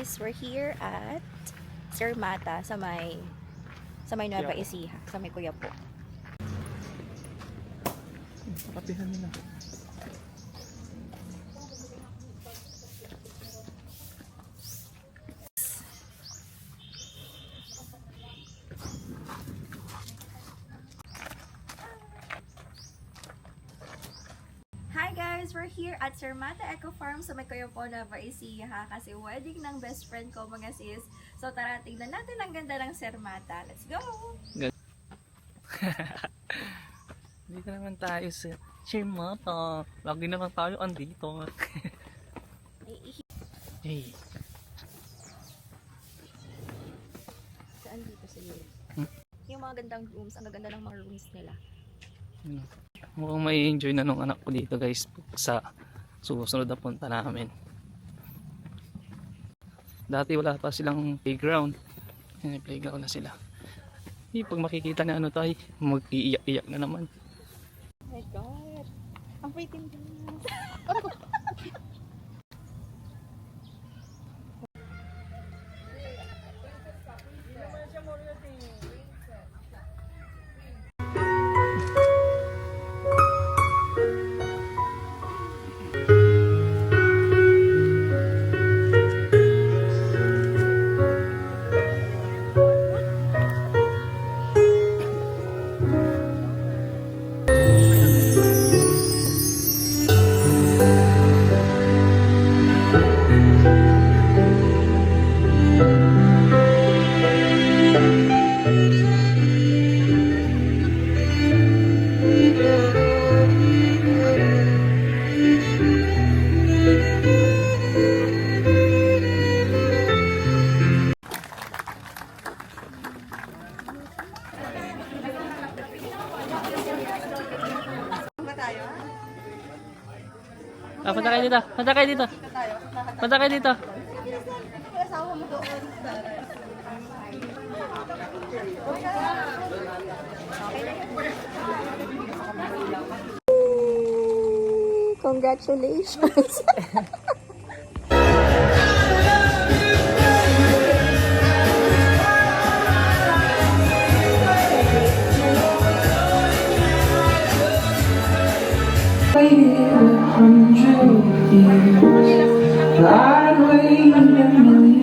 guys, we're here at Sir Mata sa may Nueva Ecija, sa may Kuya po. Kapihan nila. Hi guys! We're here at Sir Mata Eco Farm sa may Kuya po, Nueva Ecija kasi wedding ng best friend ko mga sis. So tara, tignan natin ang ganda ng Sir Mata. Let's go! Dito naman tayo sa Sir Mata. Lagi naman tayo andito. Hey. Saan dito sa iyo? Yung mga gandang rooms, ang gaganda ng mga rooms nila. Mukhang may enjoy na nung anak ko dito guys sa susunod na punta namin. Dati wala pa silang playground. May playground na sila. Pag makikita na ano tayo, mag-iiyak-iyak na naman. Oh my God! Ang pretty mo. Punta kayo dito. Punta kayo dito. Punta kayo dito. Congratulations! Waited 100 years, I'd wait a million.